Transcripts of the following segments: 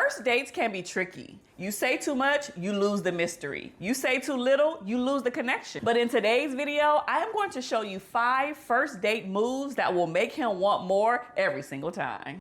First dates can be tricky. You say too much, you lose the mystery. You say too little, you lose the connection. But in today's video, I am going to show you 5 first date moves that will make him want more every single time.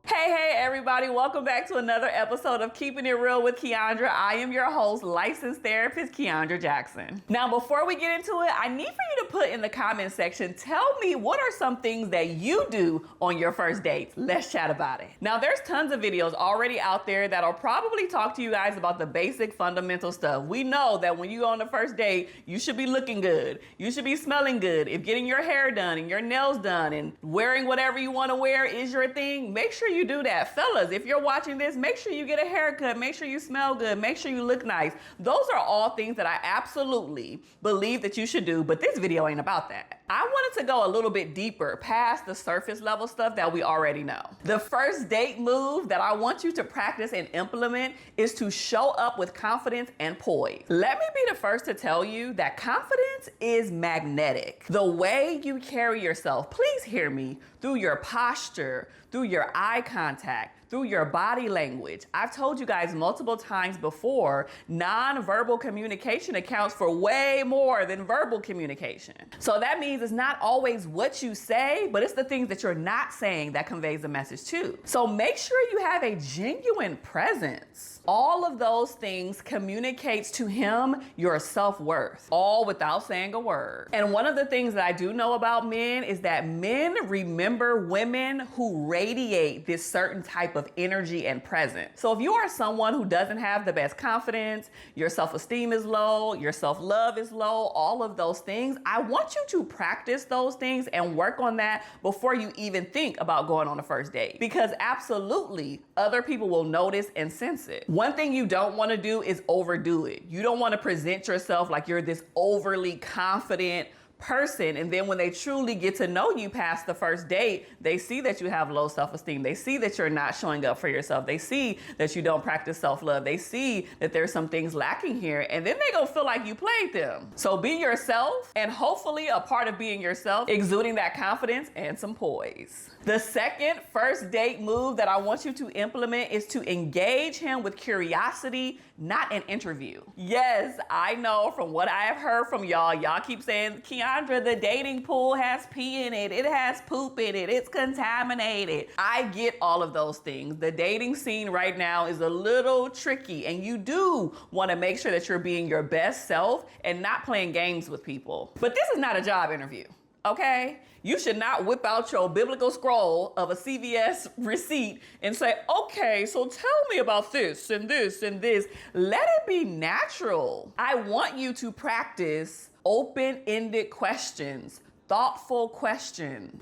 Hey everybody, welcome back to another episode of Keeping It Real with Kiaundra. I am your host, licensed therapist Kiaundra Jackson. Now, before we get into it, I need for you to put in the comment section, tell me what are some things that you do on your first dates. Let's chat about it. Now, there's tons of videos already out there that'll probably talk to you guys about the basic fundamental stuff. We know that when you go on the first date, you should be looking good. You should be smelling good. If getting your hair done and your nails done and wearing whatever you want to wear is your thing, make sure you do that. Fellas, if you're watching this, make sure you get a haircut, make sure you smell good, make sure you look nice. Those are all things that I absolutely believe that you should do, but this video ain't about that. I wanted to go a little bit deeper past the surface level stuff that we already know. The first date move that I want you to practice and implement is to show up with confidence and poise. Let me be the first to tell you that confidence is magnetic. The way you carry yourself, please hear me, through your posture, through your eye contact, through your body language. I've told you guys multiple times before, non-verbal communication accounts for way more than verbal communication. So that means it's not always what you say, but it's the things that you're not saying that conveys the message too. So make sure you have a genuine presence. All of those things communicates to him your self-worth, all without saying a word. And one of the things that I do know about men is that men remember women who radiate this certain type of energy and presence. So if you are someone who doesn't have the best confidence, your self-esteem is low, your self-love is low, all of those things, I want you to practice those things and work on that before you even think about going on a first date. Because absolutely, other people will notice and sense it. One thing you don't want to do is overdo it. You don't want to present yourself like you're this overly confident person, and then when they truly get to know you past the first date, they see that you have low self-esteem. They see that you're not showing up for yourself. They see that you don't practice self-love. They see that there's some things lacking here, and then they gonna feel like you played them. So be yourself, and hopefully a part of being yourself, exuding that confidence and some poise. The second first date move that I want you to implement is to engage him with curiosity, not an interview. Yes, I know from what I have heard from y'all keep saying, Kiaundra, the dating pool has pee in it, it has poop in it, it's contaminated. I get all of those things. The dating scene right now is a little tricky, and you do want to make sure that you're being your best self and not playing games with people. But this is not a job interview. Okay? You should not whip out your biblical scroll of a CVS receipt and say, okay, so tell me about this and this and this. Let it be natural. I want you to practice open-ended questions, thoughtful questions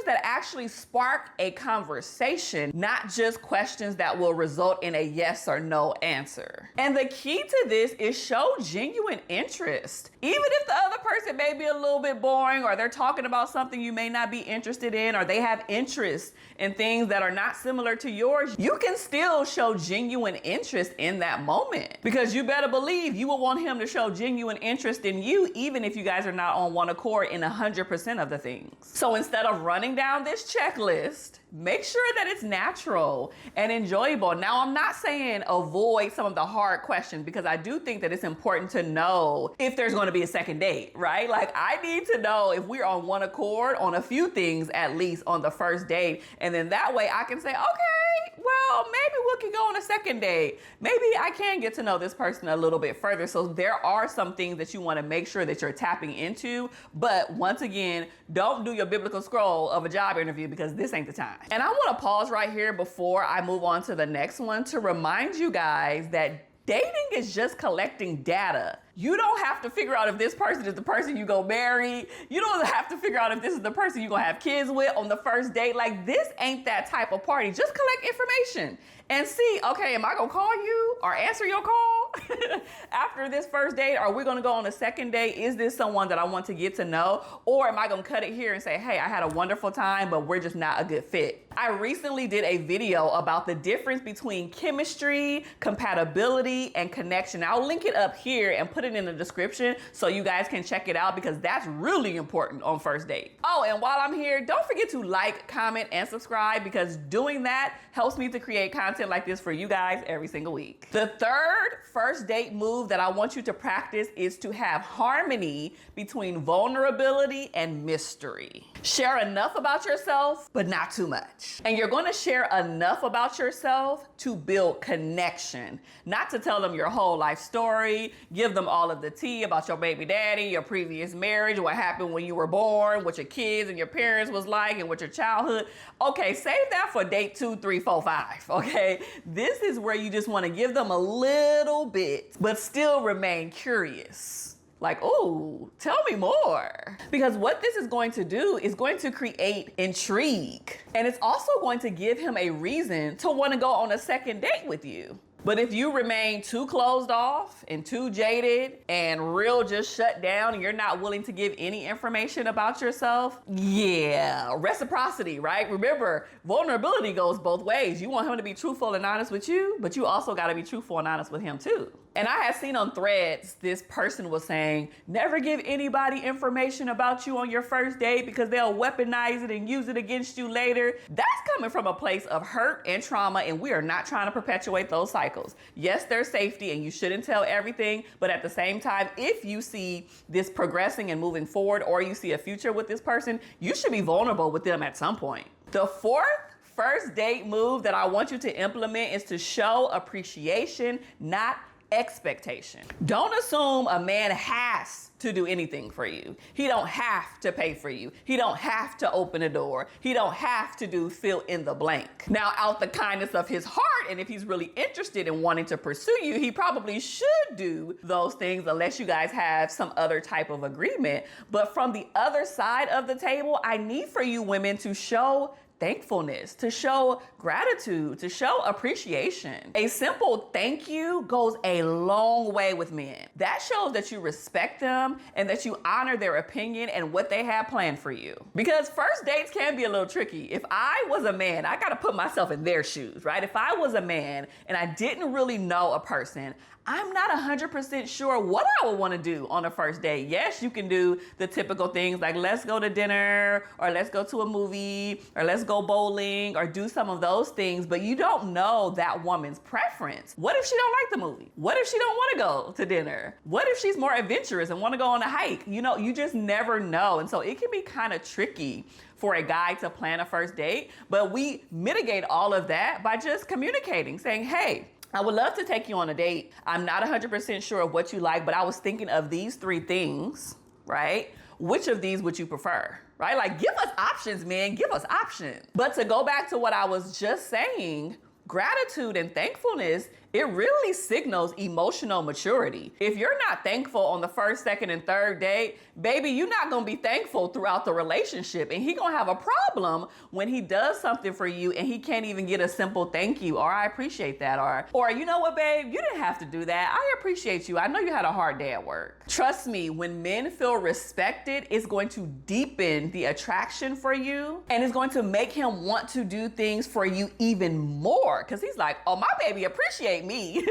that actually spark a conversation, not just questions that will result in a yes or no answer. And the key to this is show genuine interest. Even if the other person may be a little bit boring, or they're talking about something you may not be interested in, or they have interest in things that are not similar to yours, you can still show genuine interest in that moment. Because you better believe you will want him to show genuine interest in you, even if you guys are not on one accord in 100% of the things. So instead of running down this checklist, make sure that it's natural and enjoyable. Now, I'm not saying avoid some of the hard questions, because I do think that it's important to know if there's going to be a second date, right? Like, I need to know if we're on one accord on a few things, at least on the first date. And then that way I can say, okay, well, maybe we can go on a second date. Maybe I can get to know this person a little bit further. So there are some things that you want to make sure that you're tapping into. But once again, don't do your biblical scroll of a job interview, because this ain't the time. And I want to pause right here before I move on to the next one to remind you guys that dating is just collecting data. You don't have to figure out if this person is the person you go marry. You don't have to figure out if this is the person you're gonna have kids with on the first date. Like, this ain't that type of party. Just collect information and see, okay, am I gonna call you or answer your call? after this first date? Are we gonna go on a second date? Is this someone that I want to get to know? Or am I gonna cut it here and say, hey, I had a wonderful time, but we're just not a good fit? I recently did a video about the difference between chemistry, compatibility, and connection. I'll link it up here and put it in the description so you guys can check it out, because that's really important on first date. Oh, and while I'm here, don't forget to like, comment, and subscribe, because doing that helps me to create content like this for you guys every single week. The third first date move that I want you to practice is to have harmony between vulnerability and mystery. Share enough about yourself, but not too much. And you're going to share enough about yourself to build connection, not to tell them your whole life story, give them all of the tea about your baby daddy, your previous marriage, what happened when you were born, what your kids and your parents was like, and what your childhood. Okay, save that for date 2, 3, 4, 5. Okay, this is where you just want to give them a little bit, but still remain curious. Like, oh, tell me more. Because what this is going to do is going to create intrigue. And it's also going to give him a reason to want to go on a second date with you. But if you remain too closed off and too jaded and real just shut down, and you're not willing to give any information about yourself, yeah, reciprocity, right? Remember, vulnerability goes both ways. You want him to be truthful and honest with you, but you also got to be truthful and honest with him too. And I had seen on Threads, this person was saying, never give anybody information about you on your first date because they'll weaponize it and use it against you later. That's coming from a place of hurt and trauma, and we are not trying to perpetuate those cycles. Yes, there's safety and you shouldn't tell everything, but at the same time, if you see this progressing and moving forward, or you see a future with this person, you should be vulnerable with them at some point. The fourth first date move that I want you to implement is to show appreciation, not expectation. Don't assume a man has to do anything for you. He don't have to pay for you. He don't have to open a door. He don't have to do fill in the blank. Now, out the kindness of his heart, and if he's really interested in wanting to pursue you, he probably should do those things unless you guys have some other type of agreement. But from the other side of the table, I need for you women to show thankfulness, to show gratitude, to show appreciation. A simple thank you goes a long way with men. That shows that you respect them and that you honor their opinion and what they have planned for you. Because first dates can be a little tricky. If I was a man, I gotta put myself in their shoes, right? If I was a man and I didn't really know a person, I'm not 100% sure what I would want to do on a first date. Yes, you can do the typical things like let's go to dinner, or let's go to a movie, or let's go bowling, or do some of those things, but you don't know that woman's preference. What if she don't like the movie? What if she don't want to go to dinner? What if she's more adventurous and want to go on a hike? You know, you just never know. And so it can be kind of tricky for a guy to plan a first date, but we mitigate all of that by just communicating, saying, hey, I would love to take you on a date. I'm not 100% sure of what you like, but I was thinking of these 3 things, right? Which of these would you prefer, right? Like, give us options, man, give us options. But to go back to what I was just saying, gratitude and thankfulness, it really signals emotional maturity. If you're not thankful on the first, second, and third date, baby, you're not gonna be thankful throughout the relationship. And he gonna have a problem when he does something for you and he can't even get a simple thank you, or I appreciate that, or you know what, babe, you didn't have to do that. I appreciate you. I know you had a hard day at work. Trust me, when men feel respected, it's going to deepen the attraction for you, and it's going to make him want to do things for you even more, because he's like, oh, my baby appreciate me.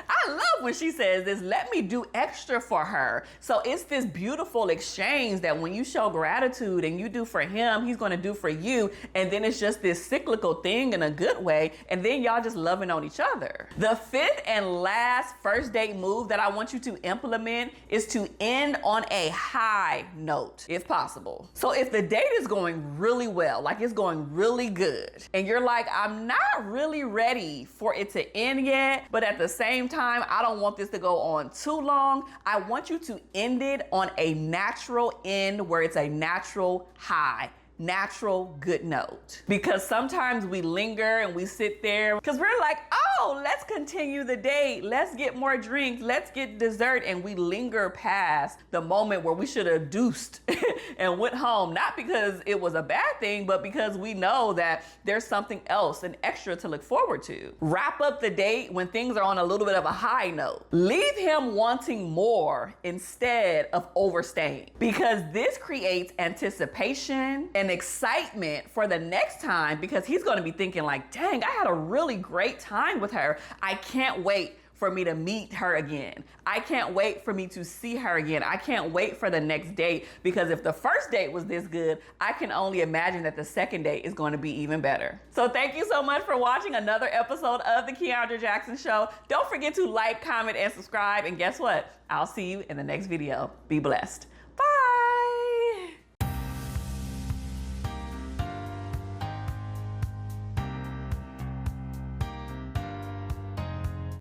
I love when she says this, let me do extra for her. So it's this beautiful exchange that when you show gratitude and you do for him, he's gonna do for you. And then it's just this cyclical thing in a good way. And then y'all just loving on each other. The 5th and last first date move that I want you to implement is to end on a high note, if possible. So if the date is going really well, like it's going really good, and you're like, I'm not really ready for it to end yet, but at the same time, I don't want this to go on too long. I want you to end it on a natural end where it's a natural high, natural good note. Because sometimes we linger and we sit there because we're like, oh, let's continue the date. Let's get more drinks. Let's get dessert. And we linger past the moment where we should have deuced and went home. Not because it was a bad thing, but because we know that there's something else, an extra to look forward to. Wrap up the date when things are on a little bit of a high note. Leave him wanting more instead of overstaying, because this creates anticipation and excitement for the next time, because he's going to be thinking like, dang, I had a really great time with her. I can't wait for me to meet her again. I can't wait for me to see her again. I can't wait for the next date, because if the first date was this good, I can only imagine that the second date is going to be even better. So thank you so much for watching another episode of the Kiaundra Jackson Show. Don't forget to like, comment, and subscribe. And guess what? I'll see you in the next video. Be blessed.